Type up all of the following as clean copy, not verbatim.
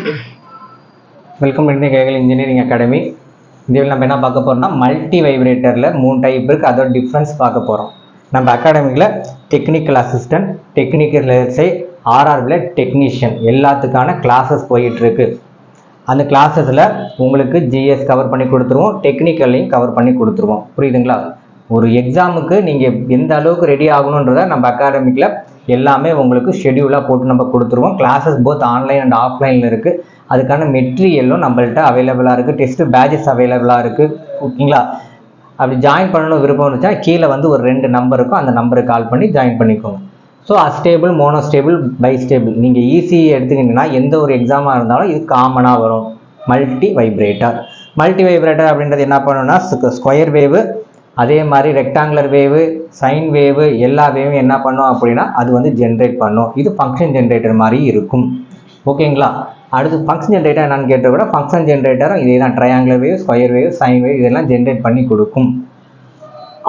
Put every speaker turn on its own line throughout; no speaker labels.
Welcome to Kaggle engineering academy. இதில் நம்ம என்ன பார்க்க போகிறோம்னா மல்டி வைப்ரேட்டரில் 3 டைப் இருக்குது, அதோட டிஃப்ரென்ஸ் பார்க்க போகிறோம். நம்ம அகாடமியில் டெக்னிக்கல் அசிஸ்டன்ட், டெக்னிக்கல் எஸ்ஐ, ஆர்ஆர்பியில் டெக்னீஷியன் எல்லாத்துக்கான கிளாஸஸ் போயிட்டுருக்கு. அந்த கிளாஸஸில் உங்களுக்கு ஜிஎஸ் கவர் பண்ணி கொடுத்துருவோம், டெக்னிக்கல்லையும் கவர் பண்ணி கொடுத்துருவோம். புரியுதுங்களா? ஒரு எக்ஸாமுக்கு நீங்கள் எந்த அளவுக்கு ரெடி ஆகணுன்றதை நம்ம அகாடமிக்கில் எல்லாமே உங்களுக்கு ஷெடியூலாக போட்டு நம்ம கொடுத்துருவோம். கிளாஸஸ் போத் ஆன்லைன் அண்ட் ஆஃப்லைனில் இருக்குது. அதுக்கான மெட்டீரியலும் நம்மள்கிட்ட அவைலபிளாக இருக்குது. டெஸ்ட்டு பேட்சஸ் அவைலபிளாக இருக்குது. ஓகேங்களா? அப்படி ஜாயின் பண்ணணும் விருப்பம் இருந்துச்சுன்னா கீழே வந்து ஒரு 2 நம்பர் இருக்கும், அந்த நம்பருக்கு கால் பண்ணி ஜாயின் பண்ணிக்கோங்க. ஸோ அஸ்டேபிள், மோனோஸ்டேபிள், பைஸ்டேபிள் நீங்கள் ஈஸியை எடுத்துக்கிட்டிங்கன்னா எந்த ஒரு எக்ஸாமாக இருந்தாலும் இது காமனாக வரும். மல்டி வைப்ரேட்டர் அப்படின்றது என்ன பண்ணணும்னா ஸ்கொயர் வேவு, அதே மாதிரி ரெக்டாங்குலர் வேவு, சைன் வேவு, எல்லா வேவும் என்ன பண்ணும் அப்படின்னா அது வந்து ஜென்ரேட் பண்ணும். இது ஃபங்க்ஷன் ஜென்ரேட்டர் மாதிரி இருக்கும். ஓகேங்களா? அடுத்து ஃபங்க்ஷன் ஜென்ரேட்டர் என்னன்னு கேட்ட கூட ஃபங்க்ஷன் ஜென்ரேட்டரும் இதே தான். Triangular wave, square wave, sine wave இதெல்லாம் ஜென்ரேட் பண்ணி கொடுக்கும்.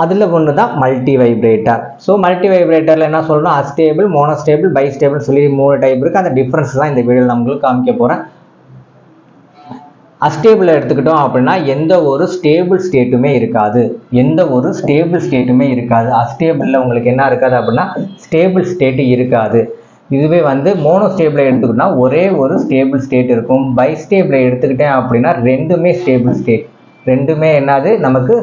அதில் ஒன்று தான் மல்டி வைப்ரேட்டர். ஸோ மல்டி வைப்ரேட்டரில் என்ன சொல்லணும், அஸ்டேபிள், மோனோஸ்டேபிள், பைஸ்டேபிள் சொல்லி 3 டைப் இருக்குது. அந்த டிஃப்ரென்ஸ் தான் இந்த வீடியோவில் நம்மளுக்கு காமிக்க போகிறேன். அஸ்டேபிள் எடுத்துக்கிட்டோம் அப்படின்னா எந்த ஒரு ஸ்டேபிள் ஸ்டேட்டுமே இருக்காது. அஸ்டேபிளில் உங்களுக்கு என்ன இருக்காது அப்படின்னா ஸ்டேபிள் ஸ்டேட்டு இருக்காது. இதுவே வந்து மோனோஸ்டேபிளை எடுத்துக்கிட்டோம்னா ஒரே ஒரு ஸ்டேபிள் ஸ்டேட் இருக்கும். பைஸ்டேபிளை எடுத்துக்கிட்டேன் அப்படின்னா ரெண்டுமே ஸ்டேபிள் ஸ்டேட். ரெண்டுமே என்னது நமக்கு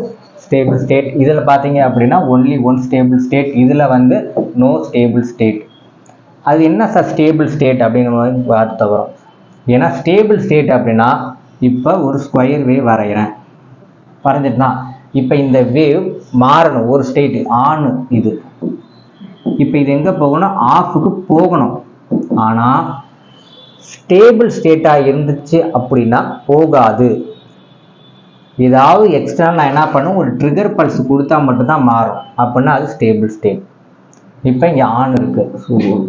ஸ்டேபிள் ஸ்டேட். இதில் பார்த்தீங்க அப்படின்னா ஒன்லி ஒன் ஸ்டேபிள் ஸ்டேட், இதில் வந்து நோ ஸ்டேபிள் ஸ்டேட். அது என்ன சார் ஸ்டேபிள் ஸ்டேட் அப்படின்னு வார்த்தை வரும். ஏன்னா ஸ்டேபிள் ஸ்டேட் அப்படின்னா இப்போ ஒரு ஸ்கொயர் வேவ் வரைஞ்சிட்டுனா இப்போ இந்த வேவ் மாறணும். ஒரு ஸ்டேட் ஆன், இது இப்போ இது எங்கே போகணும், ஆஃபுக்கு போகணும். ஆனால் ஸ்டேபிள் ஸ்டேட்டாக இருந்துச்சு அப்படின்னா போகாது. ஏதாவது எக்ஸ்ட்ரா நான் என்ன பண்ணும், ஒரு ட்ரிகர் பல்ஸ் கொடுத்தா மட்டும்தான் மாறும். அப்படின்னா அது ஸ்டேபிள் ஸ்டேட். இப்போ இங்கே ஆன் இருக்குது, சூரியன்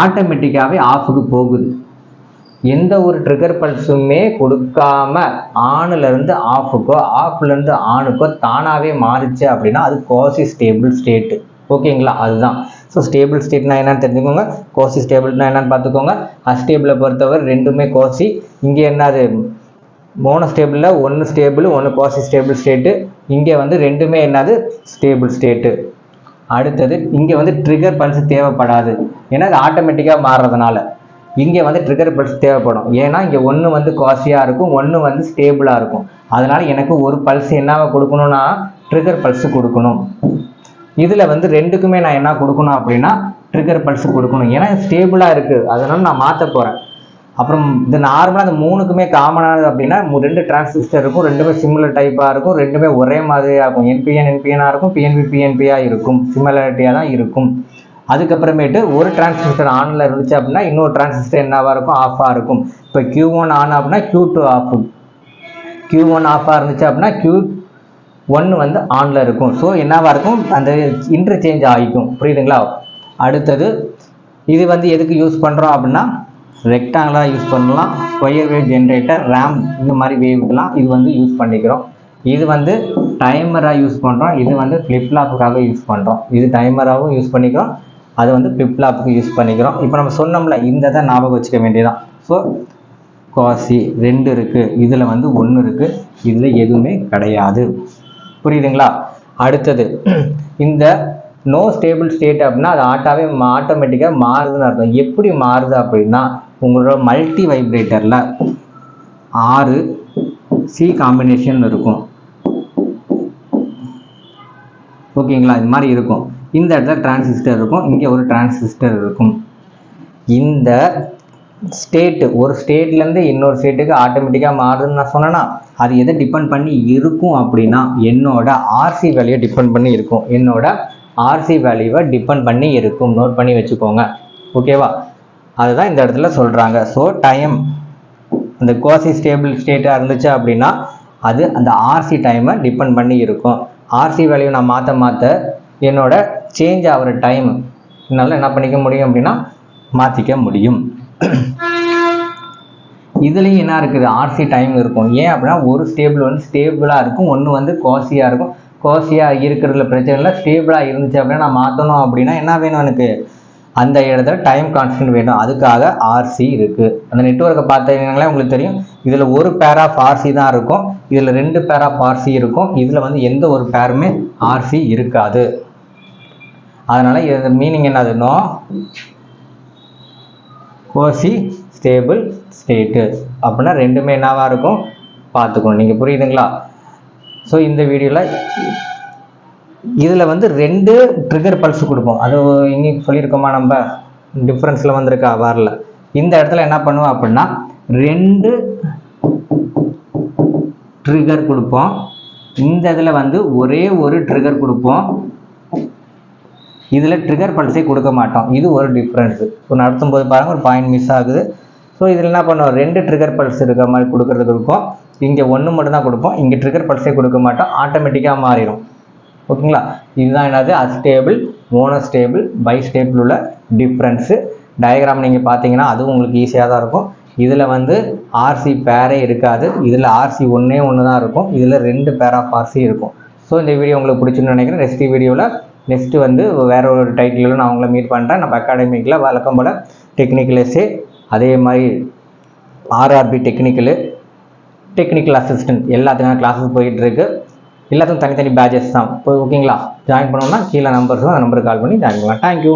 ஆட்டோமேட்டிக்காகவே ஆஃபுக்கு போகுது. எந்த ஒரு ட்ரிகர் பல்ஸுமே கொடுக்காம ஆன்லேருந்து ஆஃபுக்கோ, ஆஃப்லேருந்து ஆனுக்கோ தானாகவே மாறிச்சு அப்படின்னா அது குவாசி ஸ்டேபிள் ஸ்டேட்டு. ஓகேங்களா? அதுதான். ஸோ ஸ்டேபிள் ஸ்டேட்னா என்னன்னு தெரிஞ்சுக்கோங்க, குவாசி ஸ்டேபிள்னா என்னன்னு பார்த்துக்கோங்க. அஸ்டேபிளை பொறுத்தவரை ரெண்டுமே குவாசி. இங்கே என்னது மோனோஸ்டேபிளில் ஒன்று ஸ்டேபிள், ஒன்று குவாசி ஸ்டேபிள் ஸ்டேட்டு. இங்கே வந்து ரெண்டுமே என்னது ஸ்டேபிள் ஸ்டேட்டு. அடுத்தது இங்கே வந்து ட்ரிகர் பல்ஸ் தேவைப்படாது, ஏன்னா அது ஆட்டோமேட்டிக்காக மாறுறதுனால. இங்கே வந்து ட்ரிகர் பல்ஸ் தேவைப்படும், ஏன்னா இங்கே ஒன்று வந்து குவாசியாக இருக்கும், ஒன்று வந்து ஸ்டேபிளாக இருக்கும். அதனால் எனக்கு ஒரு பல்ஸ் என்னவா கொடுக்கணும்னா ட்ரிகர் பல்ஸ் கொடுக்கணும். இதில் வந்து ரெண்டுக்குமே நான் என்ன கொடுக்கணும் அப்படின்னா ட்ரிகர் பல்ஸ் கொடுக்கணும், ஏன்னா ஸ்டேபிளாக இருக்குது. அதனால் நான் மாற்ற போகிறேன். அப்புறம் இது நார்மலாக அந்த 3க்குமே காமனானது அப்படின்னா 2 டிரான்சிஸ்டர் இருக்கும், ரெண்டுமே சிமிலர் டைப்பாக இருக்கும், ரெண்டுமே ஒரே மாதிரியாக இருக்கும். என்பிஎன்னாக இருக்கும், பிஎன்பியாக இருக்கும், சிமிலாரிட்டியாக தான் இருக்கும். அதுக்கப்புறமேட்டு ஒரு டிரான்சிஸ்டர் ஆனில் இருந்துச்சு அப்படின்னா இன்னொரு டிரான்சிஸ்டர் என்னவாக இருக்கும், ஆஃபாக இருக்கும். இப்போ Q1 ஆன் அப்படின்னா Q2 ஆஃப், Q1 ஆஃபாக இருந்துச்சு அப்படின்னா Q1 வந்து ஆனில் இருக்கும். ஸோ என்னவாக இருக்கும், அந்த இன்டர்சேஞ்ச் ஆகிக்கும். புரியுதுங்களா? அடுத்தது இது வந்து எதுக்கு யூஸ் பண்ணுறோம் அப்படின்னா ரெக்டாங்குலராக யூஸ் பண்ணலாம், ஸ்கொயர் வேவ் ஜென்ரேட்டர், ரேம் இந்த மாதிரி வேவுக்கெலாம் இது வந்து யூஸ் பண்ணிக்கிறோம். இது வந்து டைமராக யூஸ் பண்ணுறோம், இது வந்து ஃப்ளிப்லாப்புக்காக யூஸ் பண்ணுறோம். இது டைமராகவும் யூஸ் பண்ணிக்கிறோம், அது வந்து ஃப்ளிப்லாப்புக்கு யூஸ் பண்ணிக்கிறோம். இப்போ நம்ம சொன்னோம்ல, இந்த தான் ஞாபகம் வச்சுக்க வேண்டியதான். ஸோ குவாசி 2 இருக்குது, இதில் வந்து 1 இருக்குது, இதில் எதுவுமே கிடையாது. புரியுதுங்களா? அடுத்தது இந்த நோ ஸ்டேபிள் ஸ்டேட் அப்படின்னா அது ஆட்டோமேட்டிக்காக மாறுதுன்னு அர்த்தம். எப்படி மாறுது அப்படின்னா உங்களோட மல்டி வைப்ரேட்டரில் 6 C காம்பினேஷன் இருக்கும். ஓகேங்களா? இது மாதிரி இருக்கும். இந்த இடத்துல டிரான்சிஸ்டர் இருக்கும், இங்கே ஒரு டிரான்சிஸ்டர் இருக்கும். இந்த ஸ்டேட்டு ஒரு ஸ்டேட்லேருந்து இன்னொரு ஸ்டேட்டுக்கு ஆட்டோமேட்டிக்காக மாறுதுன்னு நான் சொன்னேன்னா அது எதை டிபெண்ட் பண்ணி இருக்கும் அப்படின்னா என்னோட ஆர்சி வேல்யூவை டிபெண்ட் பண்ணி இருக்கும். நோட் பண்ணி வச்சுக்கோங்க. ஓகேவா? அதுதான் இந்த இடத்துல சொல்கிறாங்க. ஸோ டைம் அந்த குவாசி ஸ்டேபிள் ஸ்டேட்டாக இருந்துச்சு அப்படின்னா அது அந்த ஆர்சி டைமை டிபெண்ட் பண்ணி இருக்கும். ஆர்சி வேல்யூ நான் மாற்ற என்னோட சேஞ்ச் ஆகிற டைம் என்னால் என்ன பண்ணிக்க முடியும் அப்படின்னா மாற்றிக்க முடியும். இதுலேயும் என்ன இருக்குது, ஆர்சி டைம் இருக்கும். ஏன் அப்படின்னா ஒரு ஸ்டேபிள் வந்து ஸ்டேபிளாக இருக்கும், ஒன்று வந்து குவாசியாக இருக்கும். குவாசியாக இருக்கிறதுல பிரச்சனை இல்லை, ஸ்டேபிளாக இருந்துச்சு அப்படின்னா நான் மாற்றணும் அப்படின்னா என்ன வேணும், எனக்கு அந்த இடத்துல டைம் கான்ஸ்டன்ட் வேணும், அதுக்காக ஆர்சி இருக்குது. அந்த நெட்வொர்க்கை பார்த்தீங்கன்னா உங்களுக்கு தெரியும், இதில் ஒரு பேர் ஆஃப் ஆர்சி தான் இருக்கும், இதில் 2 பேர் ஆஃப் ஆர்சி இருக்கும், இதில் வந்து எந்த ஒரு பேருமே ஆர்சி இருக்காது. அதனால் இது மீனிங் என்னதுன்னா கோசி ஸ்டேபிள் ஸ்டேட்டு அப்படின்னா ரெண்டுமே என்னவாக இருக்கும் பார்த்துக்கணும். நீங்கள் புரியுதுங்களா? ஸோ இந்த வீடியோவில் இதில் வந்து 2 ட்ரிகர் பல்ஸ் கொடுப்போம். அது இன்னைக்கு சொல்லியிருக்கோமா, நம்ம டிஃப்ரென்ஸில் வந்திருக்கா வரல. இந்த இடத்துல என்ன பண்ணுவோம் அப்படின்னா 2 ட்ரிகர் கொடுப்போம். இந்த இதில் வந்து ஒரே ஒரு ட்ரிகர் கொடுப்போம். இதில் ட்ரிகர் பல்ஸே கொடுக்க மாட்டோம். இது ஒரு டிஃப்ரென்ஸு. ஸோ நடத்தும் போது பாருங்கள் ஒரு பாயிண்ட் மிஸ் ஆகுது. ஸோ இதில் என்ன பண்ணுவோம், 2 ட்ரிகர் பல்ஸ் இருக்கிற மாதிரி கொடுக்கறதுக்கு இருக்கும். இங்கே 1 மட்டும் தான் கொடுப்போம், இங்கே ட்ரிகர் பல்ஸே கொடுக்க மாட்டோம், ஆட்டோமேட்டிக்காக மாறிடும். ஓகேங்களா? இதுதான் என்னது அஸ்டேபிள், மோனோஸ்டேபிள், பைஸ்டேபிள் உள்ள டிஃப்ரென்ஸு. டயக்ராம் நீங்கள் பார்த்தீங்கன்னா அதுவும் உங்களுக்கு ஈஸியாக தான் இருக்கும். இதில் வந்து ஆர்சி பேரே இருக்காது, இதில் ஆர்சி ஒன்றே தான் இருக்கும், இதில் 2 பேர் ஆஃப் ஆர்சி இருக்கும். ஸோ இந்த வீடியோ உங்களுக்கு பிடிச்சுன்னு நினைக்கிறேன். நெக்ஸ்ட்டு வந்து வேற ஒரு டைட்டிலில் நான் உங்களை மீட் பண்ணுறேன். நம்ம அகாடமிக்கில் வழக்கம் போல் டெக்னிக்கல் எஸ்ஏ, அதே மாதிரி ஆர்ஆர்பி டெக்னிக்கல் அசிஸ்டன்ட் எல்லாத்துக்கும் கிளாஸஸ் போயிட்டுருக்கு. எல்லாத்துக்கும் தனித்தனி பேட்சஸ் தான். ஓகேங்களா? ஜாயின் பண்ணோம்னா கீழே நம்பர்ஸ், அந்த நம்பருக்கு கால் பண்ணி ஜாயின் பண்ணலாம். தேங்க்யூ.